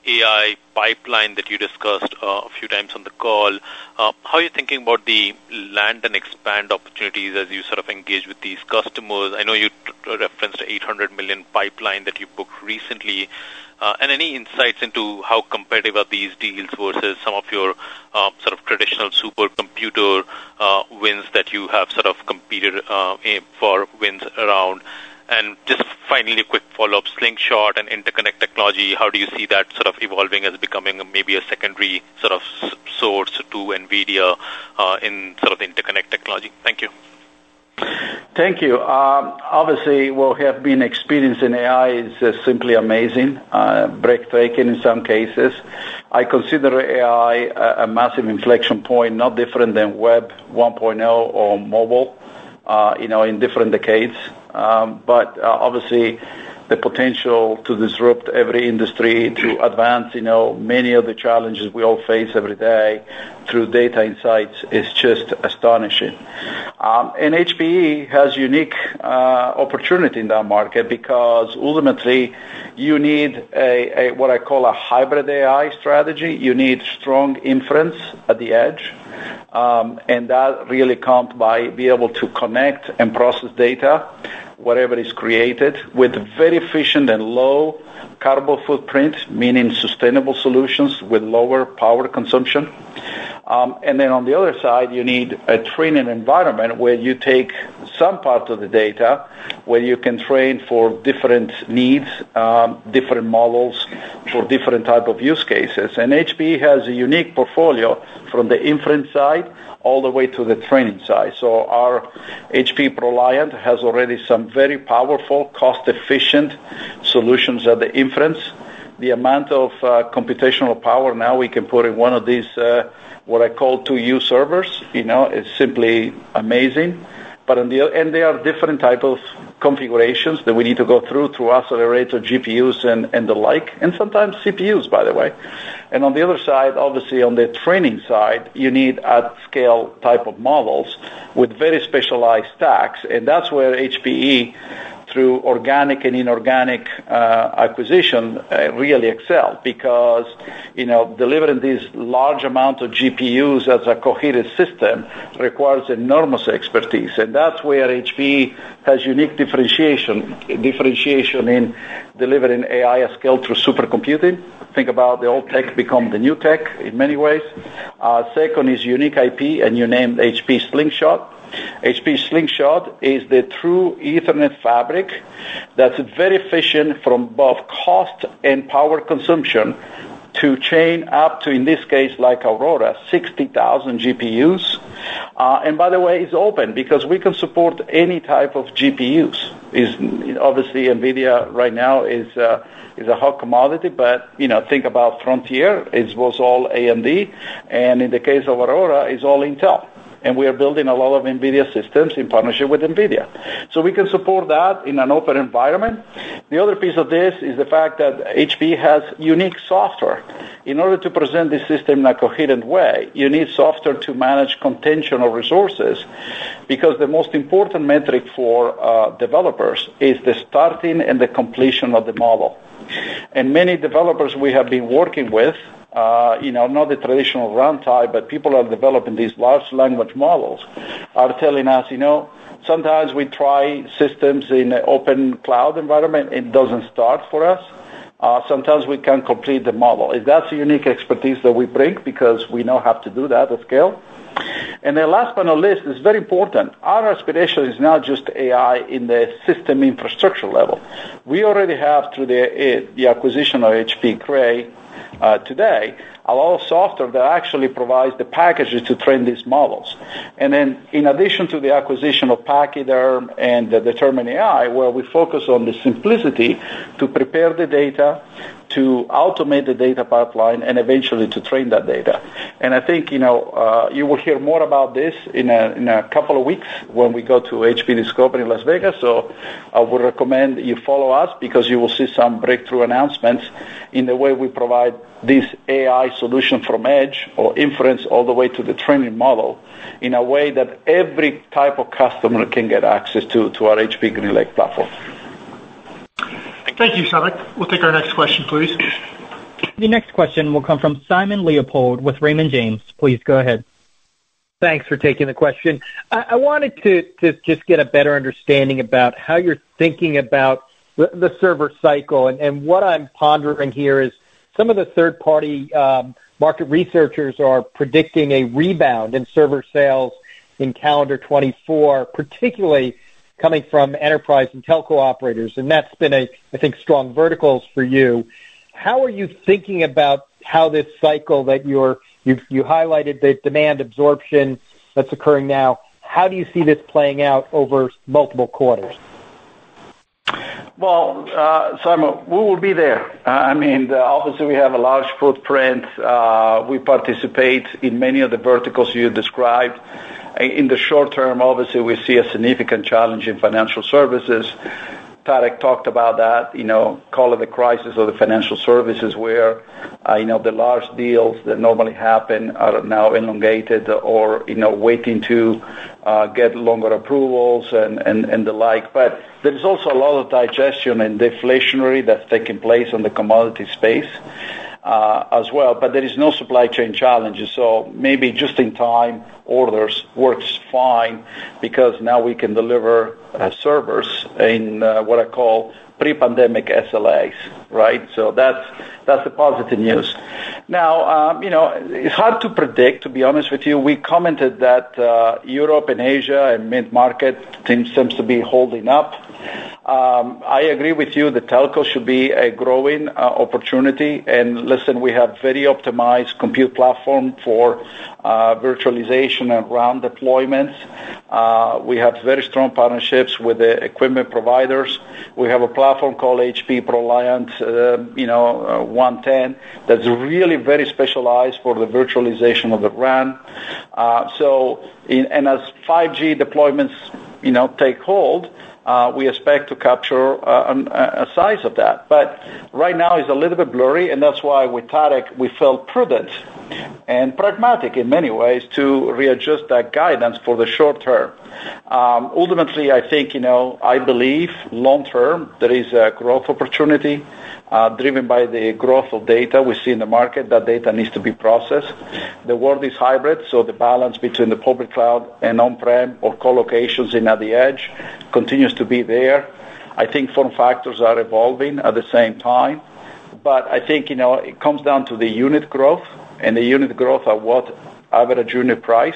AI pipeline that you discussed a few times on the call. How are you thinking about the land and expand opportunities as you sort of engage with these customers? I know you referenced an $800 million pipeline that you booked recently. And any insights into how competitive are these deals versus some of your sort of traditional supercomputer wins that you have sort of competed for wins around? And just finally, a quick follow-up, Slingshot and interconnect technology, how do you see that sort of evolving as becoming maybe a secondary sort of source to NVIDIA in sort of the interconnect technology? Thank you. Thank you. Obviously, what we have been experiencing in AI is simply amazing, breathtaking in some cases. I consider AI a massive inflection point, not different than Web 1.0 or mobile, in different decades. But obviously, the potential to disrupt every industry, to advance, many of the challenges we all face every day through data insights is just astonishing. And HPE has unique opportunity in that market because ultimately you need a what I call a hybrid AI strategy. You need strong inference at the edge. And that really comes by being able to connect and process data, whatever is created, with very efficient and low carbon footprint, meaning sustainable solutions with lower power consumption. And then on the other side, you need a training environment where you take some part of the data, where you can train for different needs, different models for different type of use cases. And HPE has a unique portfolio from the inference side all the way to the training side. So our HPE ProLiant has already some very powerful, cost-efficient solutions at the inference. The amount of computational power now we can put in one of these, what I call 2U servers, is simply amazing. But and there are different type of configurations that we need to go through accelerator, GPUs, and the like, and sometimes CPUs, by the way. And on the other side, obviously on the training side, you need at-scale type of models with very specialized stacks, and that's where HPE, through organic and inorganic acquisition, really excel, because delivering these large amount of GPUs as a coherent system requires enormous expertise, and that's where HPE has unique differentiation in delivering AI at scale through supercomputing. Think about the old tech become the new tech in many ways. Second is unique IP, and you named HP Slingshot. HP Slingshot is the true Ethernet fabric that's very efficient from both cost and power consumption to chain up to, in this case, like Aurora, 60,000 GPUs. And by the way, it's open because we can support any type of GPUs. Obviously, NVIDIA right now is a hot commodity, but think about Frontier. It was all AMD, and in the case of Aurora, it's all Intel. And we are building a lot of NVIDIA systems in partnership with NVIDIA. So we can support that in an open environment. The other piece of this is the fact that HPE has unique software. In order to present this system in a coherent way, you need software to manage contention of resources, because the most important metric for developers is the starting and the completion of the model. And many developers we have been working with, not the traditional runtime, but people are developing these large language models, are telling us, sometimes we try systems in an open cloud environment, it doesn't start for us. Sometimes we can't complete the model. That's a unique expertise that we bring because we know how to do that at scale. And then last but not least, is very important. Our aspiration is not just AI in the system infrastructure level. We already have, through the acquisition of HPE Cray, today, a lot of software that actually provides the packages to train these models. And then in addition to the acquisition of Pachyderm and the Determined AI, where we focus on the simplicity to prepare the data, to automate the data pipeline, and eventually to train that data. And I think, you will hear more about this in a couple of weeks when we go to HPE Discovery in Las Vegas. So I would recommend you follow us, because you will see some breakthrough announcements in the way we provide this AI solution from edge or inference all the way to the training model in a way that every type of customer can get access to our HPE GreenLake platform. Thank you, Samik. We'll take our next question, please. The next question will come from Simon Leopold with Raymond James. Please go ahead. Thanks for taking the question. I wanted to just get a better understanding about how you're thinking about the server cycle. And what I'm pondering here is some of the third-party market researchers are predicting a rebound in server sales in calendar 24, particularly coming from enterprise and telco operators, and that's been I think, strong verticals for you. How are you thinking about how this cycle that you highlighted the demand absorption that's occurring now? How do you see this playing out over multiple quarters? Well, Simon, we will be there. Obviously we have a large footprint. We participate in many of the verticals you described. In the short term, obviously, we see a significant challenge in financial services. Tarek talked about that, call it the crisis of the financial services, where, the large deals that normally happen are now elongated or, waiting to get longer approvals and the like. But there's also a lot of digestion and deflationary that's taking place on the commodity space as well. But there is no supply chain challenges. So maybe just-in-time orders works fine, because now we can deliver servers in what I call pre-pandemic SLAs, right? So that's the positive news. Now, it's hard to predict, to be honest with you. We commented that Europe and Asia and mid-market seems to be holding up. I agree with you that telco should be a growing opportunity. And listen, we have very optimized compute platform for virtualization and RAN deployments. We have very strong partnerships with the equipment providers. We have a platform called HPE ProLiant 110 that's really very specialized for the virtualization of the RAN. And as 5G deployments take hold, we expect to capture a size of that. But right now it's a little bit blurry, and that's why with Tarek we felt prudent and pragmatic in many ways to readjust that guidance for the short term. Ultimately, I think, I believe long term there is a growth opportunity driven by the growth of data we see in the market. That data needs to be processed. The world is hybrid, so the balance between the public cloud and on-prem or co-locations in at the edge continues to be there. I think form factors are evolving at the same time. But I think, it comes down to the unit growth, and the unit growth at what average unit price.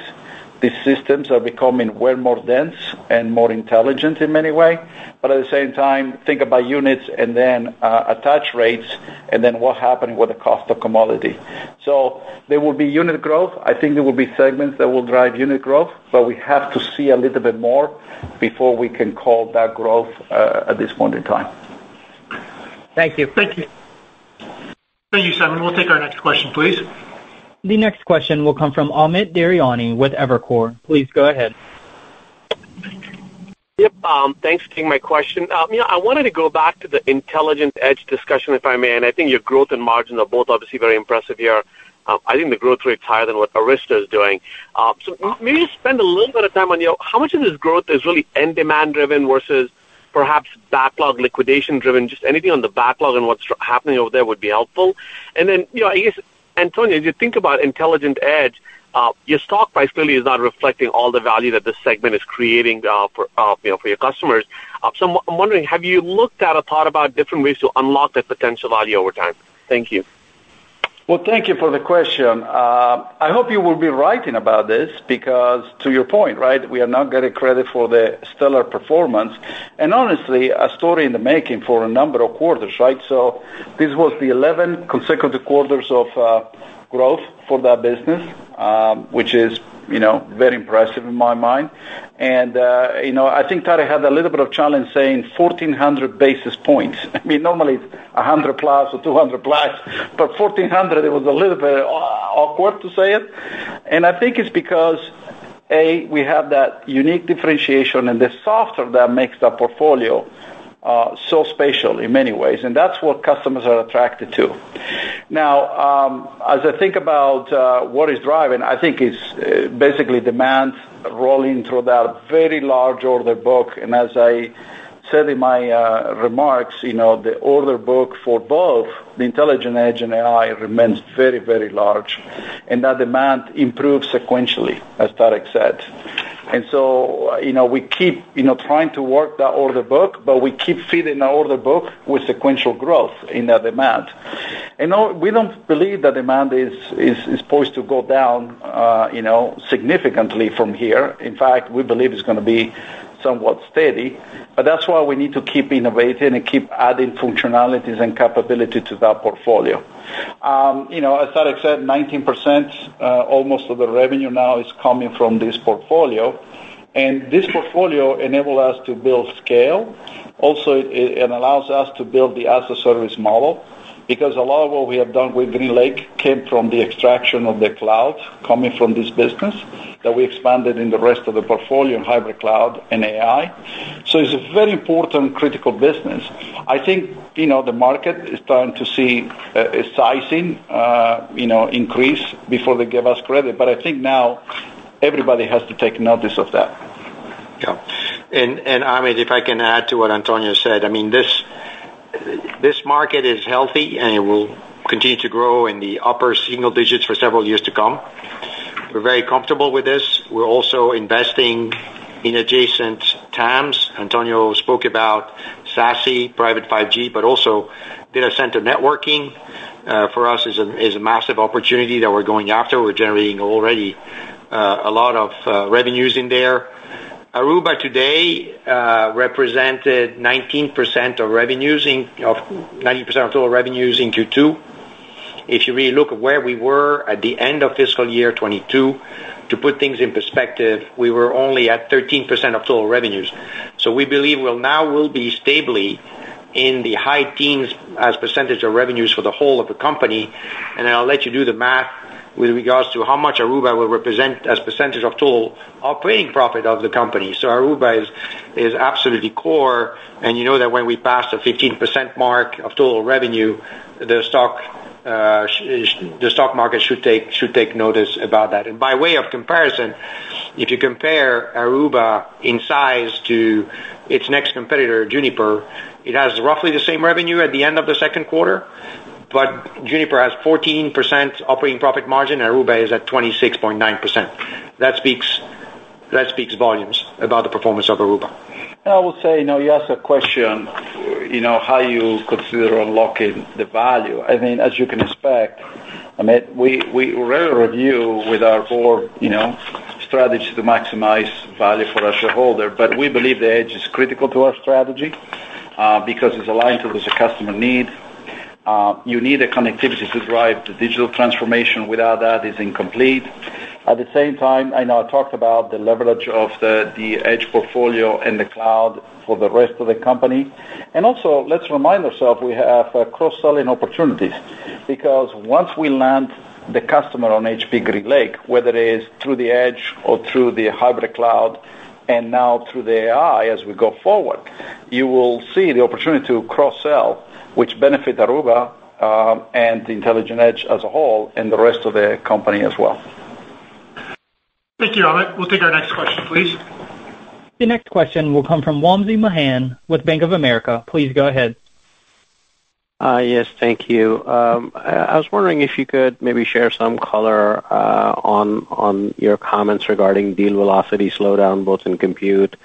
These systems are becoming way more dense and more intelligent in many ways. But at the same time, think about units and then attach rates and then what happened with the cost of commodity. So there will be unit growth. I think there will be segments that will drive unit growth, but we have to see a little bit more before we can call that growth at this point in time. Thank you. Thank you. Thank you, Simon. We'll take our next question, please. The next question will come from Amit Daryanani with Evercore. Please go ahead. Yep. Thanks for taking my question. I wanted to go back to the intelligent edge discussion, if I may, and I think your growth and margins are both obviously very impressive here. I think the growth rate's higher than what Arista is doing. So maybe just spend a little bit of time on how much of this growth is really end demand driven versus perhaps backlog liquidation driven. Just anything on the backlog and what's happening over there would be helpful. And then, I guess, Antonio, as you think about intelligent edge, your stock price clearly is not reflecting all the value that this segment is creating for your customers. So I'm wondering, have you looked at or thought about different ways to unlock that potential value over time? Thank you. Well, thank you for the question. I hope you will be writing about this because, to your point, right, we are not getting credit for the stellar performance. And honestly, a story in the making for a number of quarters, right? So this was the 11 consecutive quarters of growth for that business, which is, very impressive in my mind. And, I think Tarek had a little bit of challenge saying 1,400 basis points. I mean, normally it's 100 plus or 200 plus, but 1,400, it was a little bit awkward to say it. And I think it's because, we have that unique differentiation and the software that makes that portfolio so special in many ways, and that's what customers are attracted to. Now, as I think about what is driving, I think it's basically demand rolling through that very large order book, and as I said in my remarks, the order book for both the intelligent edge and AI remains very, very large, and that demand improves sequentially, as Tarek said. And so, we keep, trying to work that order book, but we keep feeding the order book with sequential growth in that demand. And we don't believe that demand is poised to go down, significantly from here. In fact, we believe it's going to be somewhat steady, but that's why we need to keep innovating and keep adding functionalities and capability to that portfolio. As Tarek said, 19% almost of the revenue now is coming from this portfolio, and this portfolio enables us to build scale. Also, it allows us to build the as-a-service model, because a lot of what we have done with GreenLake came from the extraction of the cloud coming from this business that we expanded in the rest of the portfolio in hybrid cloud and AI. So it's a very important, critical business. I think, the market is starting to see a sizing, increase before they give us credit. But I think now everybody has to take notice of that. Yeah. And Amit, if I can add to what Antonio said, I mean, this market is healthy and it will continue to grow in the upper single digits for several years to come. We're very comfortable with this. We're also investing in adjacent TAMs. Antonio spoke about SASE, private 5G, but also data center networking for us is a massive opportunity that we're going after. We're generating already a lot of revenues in there. Aruba today represented 19% of total revenues in Q2. if you really look at where we were at the end of fiscal year 22, to put things in perspective, we were only at 13% of total revenues. So we believe we'll be stably in the high teens as percentage of revenues for the whole of the company. And then I'll let you do the math with regards to how much Aruba will represent as percentage of total operating profit of the company. So Aruba is absolutely core, and you know that when we pass the 15% mark of total revenue, the stock market should take notice about that. And by way of comparison, if you compare Aruba in size to its next competitor, Juniper, it has roughly the same revenue at the end of the second quarter, but Juniper has 14% operating profit margin, and Aruba is at 26.9%. That speaks volumes about the performance of Aruba. I would say, you asked a question, how you consider unlocking the value. I mean, as you can expect, we rarely review with our board, strategies to maximize value for our shareholder, but we believe the edge is critical to our strategy because it's aligned to the customer need. You need a connectivity to drive the digital transformation. Without that, it's incomplete. At the same time, I know I talked about the leverage of the edge portfolio and the cloud for the rest of the company. And also, let's remind ourselves we have cross-selling opportunities because once we land the customer on HPE GreenLake, whether it is through the edge or through the hybrid cloud, and now through the AI as we go forward, you will see the opportunity to cross-sell, which benefit Aruba and the Intelligent Edge as a whole and the rest of the company as well. Thank you, Amit. We'll take our next question, please. The next question will come from Wamsi Mohan with Bank of America. Please go ahead. Yes, thank you. I was wondering if you could maybe share some color on your comments regarding deal velocity slowdown, both in compute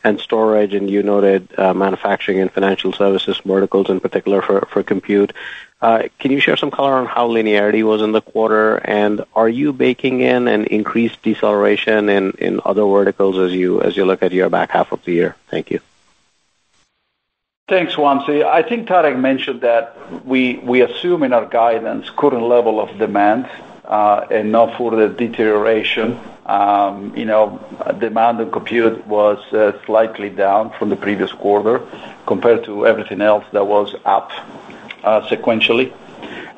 and storage, and you noted manufacturing and financial services verticals in particular for compute. Can you share some color on how linearity was in the quarter, and are you baking in an increased deceleration in other verticals as you look at your back half of the year? Thank you. Thanks, Wamsi. I think Tarek mentioned that we assume in our guidance current level of demand and no further deterioration. Demand in compute was slightly down from the previous quarter compared to everything else that was up sequentially.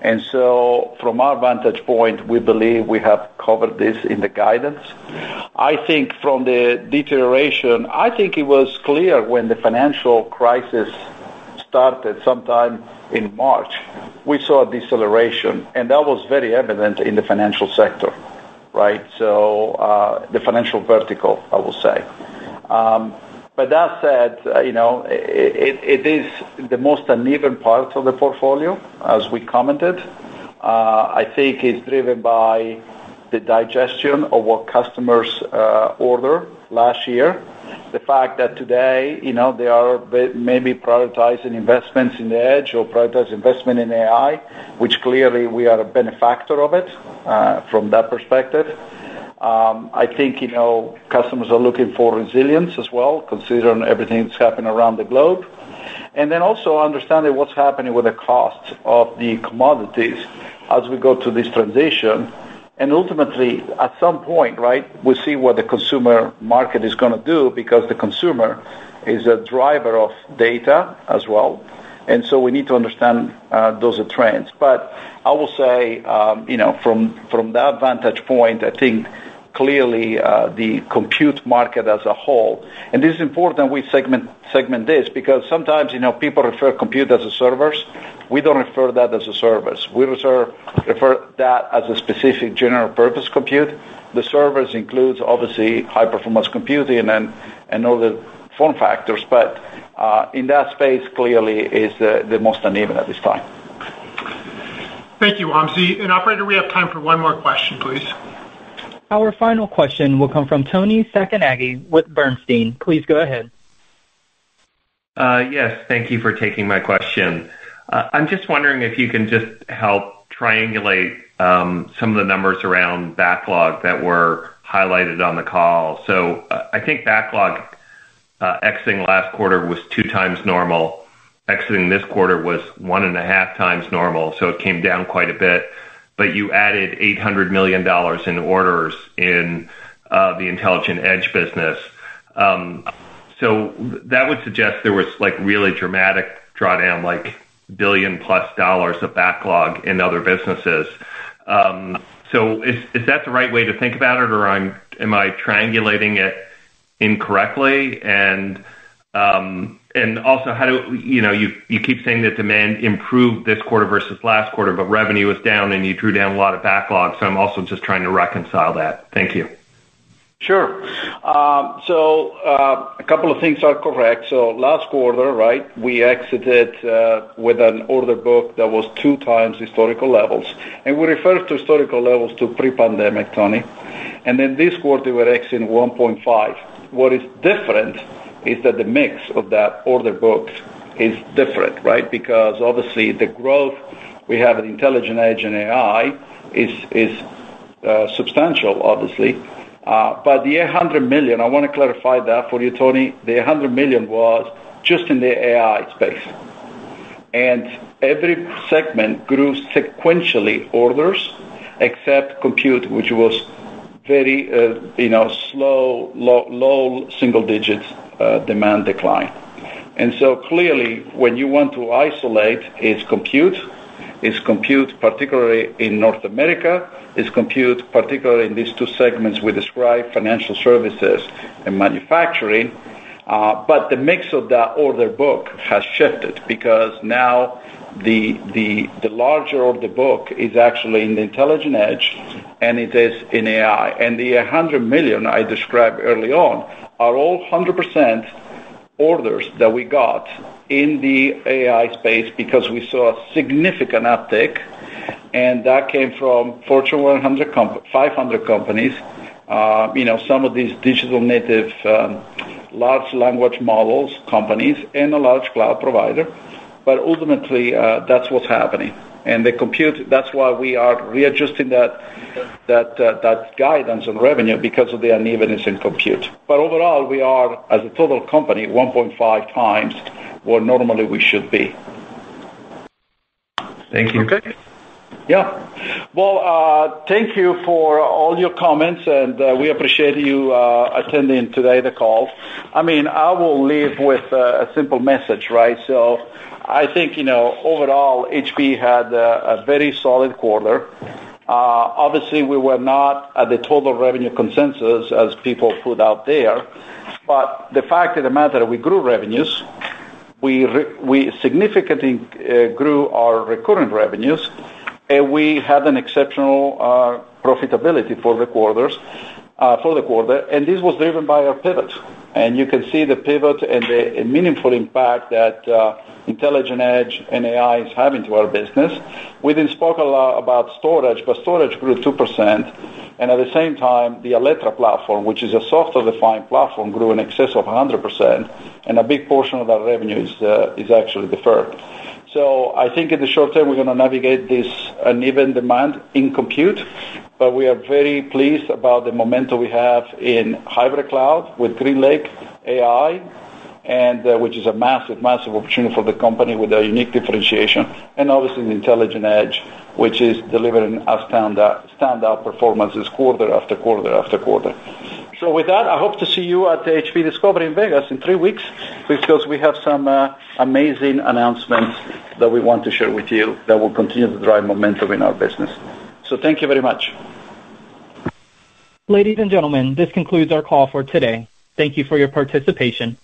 And so from our vantage point, we believe we have covered this in the guidance. I think from the deterioration, I think it was clear when the financial crisis started sometime in March, we saw a deceleration, and that was very evident in the financial sector, right? So the financial vertical, I will say. But that said, it is the most uneven part of the portfolio, as we commented. I think it's driven by the digestion of what customers ordered last year. The fact that today, they are maybe prioritizing investments in the edge or prioritize investment in AI, which clearly we are a benefactor of it from that perspective. I think, customers are looking for resilience as well, considering everything that's happening around the globe. And then also understanding what's happening with the cost of the commodities as we go through this transition. And ultimately, at some point, right, we'll see what the consumer market is going to do because the consumer is a driver of data as well. And so we need to understand those trends. But I will say, from that vantage point, I think clearly the compute market as a whole, and this is important we segment this because sometimes, people refer compute as a servers. We don't refer that as a servers. We refer that as a specific general purpose compute. The servers includes obviously high performance computing and other form factors, but in that space clearly is the most uneven at this time. Thank you, Wamsi. And operator, we have time for one more question, please. Our final question will come from Tony Sacconaghi with Bernstein. Please go ahead. Yes, thank you for taking my question. I'm just wondering if you can just help triangulate some of the numbers around backlog that were highlighted on the call. So I think backlog exiting last quarter was 2 times normal, exiting this quarter was 1.5 times normal, so it came down quite a bit. But you added $800 million in orders in the Intelligent Edge business. So that would suggest there was like really dramatic drawdown, like $1 billion+ of backlog in other businesses. So is that the right way to think about it, or am I triangulating it incorrectly? And also, how do you keep saying that demand improved this quarter versus last quarter, but revenue was down and you drew down a lot of backlog. So I'm also just trying to reconcile that. Thank you. Sure. So a couple of things are correct. So last quarter, right, we exited with an order book that was 2 times historical levels. And we refer to historical levels to pre-pandemic, Tony. And then this quarter, we're exiting 1.5. What is different is that the mix of that order book is different, right? Because obviously the growth we have in Intelligent Edge and AI is substantial, obviously. But the $800 million, I want to clarify that for you, Tony. The $800 million was just in the AI space. And every segment grew sequentially orders, except compute, which was very, slow, low single digits demand decline. And so clearly, when you want to isolate, it's compute particularly in North America, is compute particularly in these 2 segments we described, financial services and manufacturing. But the mix of that order book has shifted because now the larger order book is actually in the Intelligent Edge and it is in AI. And the $100 million I described early on are all 100% orders that we got in the AI space because we saw a significant uptick, and that came from Fortune 100 500 companies, some of these digital native large language models companies and a large cloud provider. But ultimately, that's what's happening. And the compute, that's why we are readjusting that guidance on revenue because of the unevenness in compute. But overall, we are, as a total company, 1.5 times where normally we should be. Thank you. Okay. Yeah. Well, thank you for all your comments, and we appreciate you attending today the call. I mean, I will leave with a simple message, right? So I think, overall, HPE had a very solid quarter. Obviously, we were not at the total revenue consensus as people put out there, but the fact of the matter, we grew revenues. We significantly grew our recurring revenues, and we had an exceptional profitability for the quarter, and this was driven by our pivot. And you can see the pivot and the meaningful impact that Intelligent Edge and AI is having to our business. We didn't spoke a lot about storage, but storage grew 2%. And at the same time, the Alletra platform, which is a software-defined platform, grew in excess of 100%. And a big portion of that revenue is actually deferred. So I think in the short term, we're going to navigate this uneven demand in compute, but we are very pleased about the momentum we have in hybrid cloud with GreenLake AI, and which is a massive, massive opportunity for the company with a unique differentiation, and obviously the Intelligent Edge, which is delivering a standout performances quarter after quarter after quarter. So with that, I hope to see you at the HPE Discovery in Vegas in 3 weeks, because we have some amazing announcements that we want to share with you that will continue to drive momentum in our business. So thank you very much. Ladies and gentlemen, this concludes our call for today. Thank you for your participation.